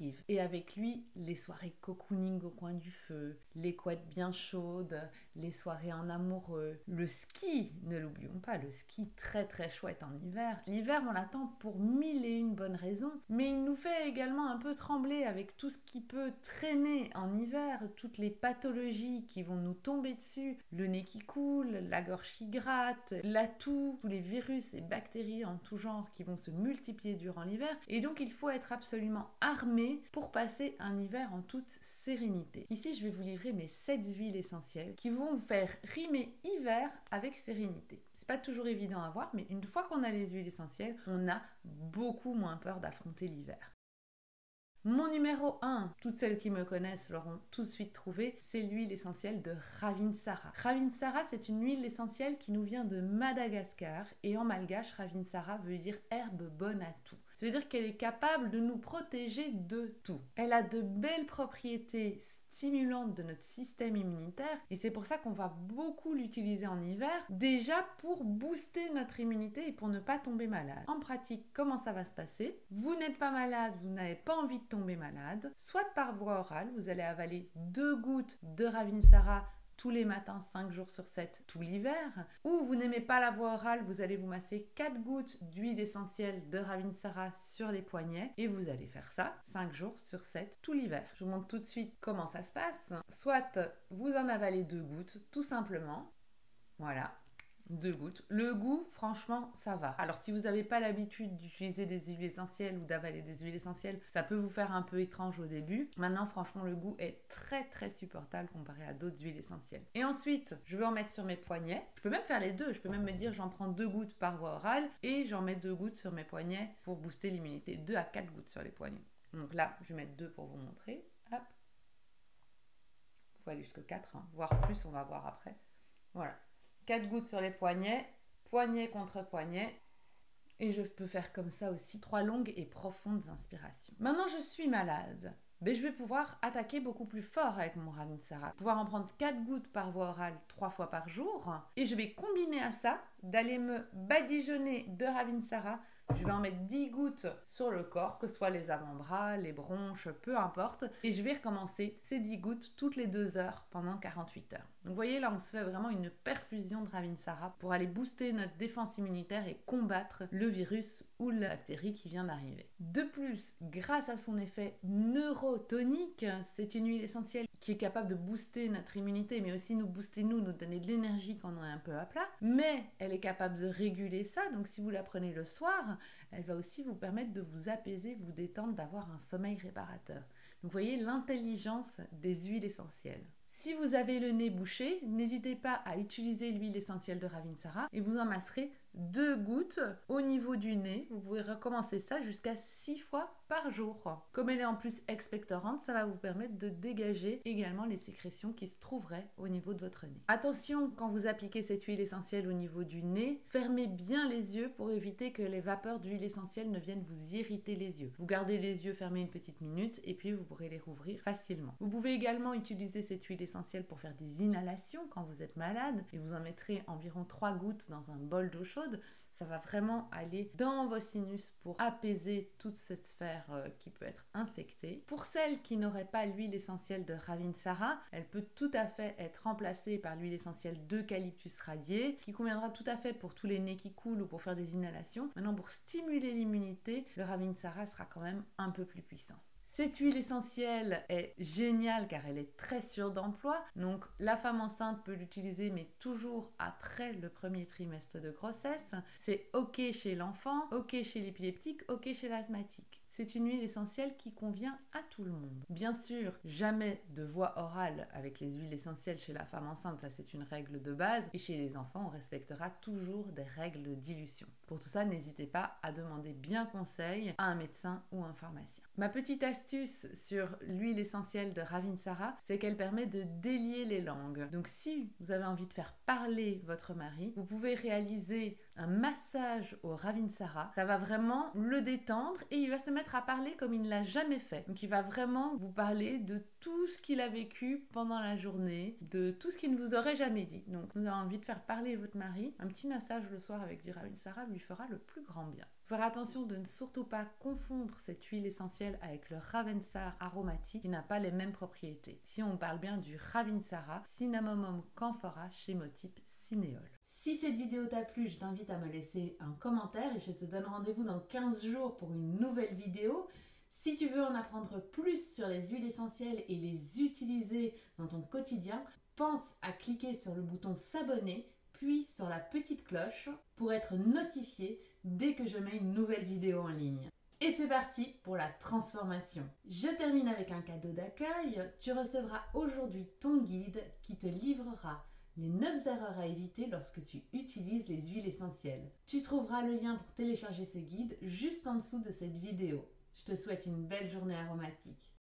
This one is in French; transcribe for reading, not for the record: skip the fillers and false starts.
arrive. Et avec lui, les soirées cocooning au coin du feu, les couettes bien chaudes, les soirées en amoureux, le ski, ne l'oublions pas, le ski très très chouette en hiver. L'hiver, on l'attend pour mille et une bonnes raisons, mais il nous fait également un peu trembler avec tout ce qui peut traîner en hiver, toutes les pathologies qui vont nous tomber dessus, le nez qui coule, la gorge qui gratte, la toux, tous les virus et bactéries en tout genre qui vont se multiplier durant l'hiver. Et donc il faut être absolument armé pour passer un hiver en toute sérénité. Ici, je vais vous livrer mes 7 huiles essentielles qui vont vous faire rimer hiver avec sérénité. C'est pas toujours évident à voir, mais une fois qu'on a les huiles essentielles, on a beaucoup moins peur d'affronter l'hiver. Mon numéro 1, toutes celles qui me connaissent l'auront tout de suite trouvé, c'est l'huile essentielle de Ravinsara. Ravinsara, c'est une huile essentielle qui nous vient de Madagascar et en malgache, Ravinsara veut dire herbe bonne à tout. Ça veut dire qu'elle est capable de nous protéger de tout. Elle a de belles propriétés stimulantes de notre système immunitaire et c'est pour ça qu'on va beaucoup l'utiliser en hiver, déjà pour booster notre immunité et pour ne pas tomber malade. En pratique, comment ça va se passer? Vous n'êtes pas malade, vous n'avez pas envie de tomber malade, soit par voie orale, vous allez avaler 2 gouttes de Ravinsara tous les matins, 5 jours sur 7, tout l'hiver. Ou vous n'aimez pas la voie orale, vous allez vous masser 4 gouttes d'huile essentielle de Ravinsara sur les poignets et vous allez faire ça 5 jours sur 7, tout l'hiver. Je vous montre tout de suite comment ça se passe. Soit vous en avalez 2 gouttes, tout simplement. Voilà. 2 gouttes. Le goût, franchement, ça va. Alors, si vous n'avez pas l'habitude d'utiliser des huiles essentielles ou d'avaler des huiles essentielles, ça peut vous faire un peu étrange au début. Maintenant, franchement, le goût est très, très supportable comparé à d'autres huiles essentielles. Et ensuite, je vais en mettre sur mes poignets. Je peux même faire les deux. Je peux même me dire, j'en prends 2 gouttes par voie orale et j'en mets 2 gouttes sur mes poignets pour booster l'immunité. 2 à 4 gouttes sur les poignets. Donc là, je vais mettre 2 pour vous montrer. Hop. Il faut aller jusqu'à 4, hein, voire plus, on va voir après. Voilà. 4 gouttes sur les poignets, poignet contre poignet. Et je peux faire comme ça aussi 3 longues et profondes inspirations. Maintenant, je suis malade. Mais je vais pouvoir attaquer beaucoup plus fort avec mon Ravinsara. Pouvoir en prendre 4 gouttes par voie orale 3 fois par jour. Et je vais combiner à ça d'aller me badigeonner de Ravinsara. Je vais en mettre 10 gouttes sur le corps, que ce soit les avant-bras, les bronches, peu importe. Et je vais recommencer ces 10 gouttes toutes les 2 heures pendant 48 heures. Donc vous voyez, là, on se fait vraiment une perfusion de Ravinsara pour aller booster notre défense immunitaire et combattre le virus ou la bactérie qui vient d'arriver. De plus, grâce à son effet neurotonique, c'est une huile essentielle qui est capable de booster notre immunité, mais aussi nous booster nous donner de l'énergie quand on est un peu à plat. Mais elle est capable de réguler ça, donc si vous la prenez le soir, elle va aussi vous permettre de vous apaiser, vous détendre, d'avoir un sommeil réparateur. Donc vous voyez l'intelligence des huiles essentielles. Si vous avez le nez bouché, n'hésitez pas à utiliser l'huile essentielle de Ravinsara et vous en masserez 2 gouttes au niveau du nez. Vous pouvez recommencer ça jusqu'à 6 fois par jour. Comme elle est en plus expectorante, ça va vous permettre de dégager également les sécrétions qui se trouveraient au niveau de votre nez. Attention, quand vous appliquez cette huile essentielle au niveau du nez, fermez bien les yeux pour éviter que les vapeurs d'huile essentielle ne viennent vous irriter les yeux. Vous gardez les yeux fermés une petite minute et puis vous pourrez les rouvrir facilement. Vous pouvez également utiliser cette huile essentielle pour faire des inhalations quand vous êtes malade et vous en mettrez environ 3 gouttes dans un bol d'eau chaude. Ça va vraiment aller dans vos sinus pour apaiser toute cette sphère qui peut être infectée. Pour celles qui n'auraient pas l'huile essentielle de Ravinsara, elle peut tout à fait être remplacée par l'huile essentielle d'eucalyptus radié, qui conviendra tout à fait pour tous les nez qui coulent ou pour faire des inhalations. Maintenant, pour stimuler l'immunité, le Ravinsara sera quand même un peu plus puissant. Cette huile essentielle est géniale car elle est très sûre d'emploi. Donc la femme enceinte peut l'utiliser mais toujours après le premier trimestre de grossesse. C'est ok chez l'enfant, ok chez l'épileptique, ok chez l'asthmatique. C'est une huile essentielle qui convient à tout le monde. Bien sûr, jamais de voie orale avec les huiles essentielles chez la femme enceinte, ça c'est une règle de base. Et chez les enfants, on respectera toujours des règles de dilution. Pour tout ça, n'hésitez pas à demander bien conseil à un médecin ou un pharmacien. Ma petite astuce sur l'huile essentielle de Ravinsara, c'est qu'elle permet de délier les langues. Donc si vous avez envie de faire parler votre mari, vous pouvez réaliser un massage au Ravinsara. Ça va vraiment le détendre et il va se mettre à parler comme il ne l'a jamais fait. Donc il va vraiment vous parler de tout ce qu'il a vécu pendant la journée, de tout ce qu'il ne vous aurait jamais dit. Donc vous avez envie de faire parler votre mari, un petit massage le soir avec du Ravinsara lui fera le plus grand bien. Faire attention de ne surtout pas confondre cette huile essentielle avec le Ravensar aromatique qui n'a pas les mêmes propriétés. Si on parle bien du Ravinsara, Cinnamomum camphora chémotype cinéole. Si cette vidéo t'a plu, je t'invite à me laisser un commentaire et je te donne rendez-vous dans 15 jours pour une nouvelle vidéo. Si tu veux en apprendre plus sur les huiles essentielles et les utiliser dans ton quotidien, pense à cliquer sur le bouton s'abonner puis sur la petite cloche pour être notifié dès que je mets une nouvelle vidéo en ligne. Et c'est parti pour la transformation. Je termine avec un cadeau d'accueil. Tu recevras aujourd'hui ton guide qui te livrera les 9 erreurs à éviter lorsque tu utilises les huiles essentielles. Tu trouveras le lien pour télécharger ce guide juste en dessous de cette vidéo. Je te souhaite une belle journée aromatique.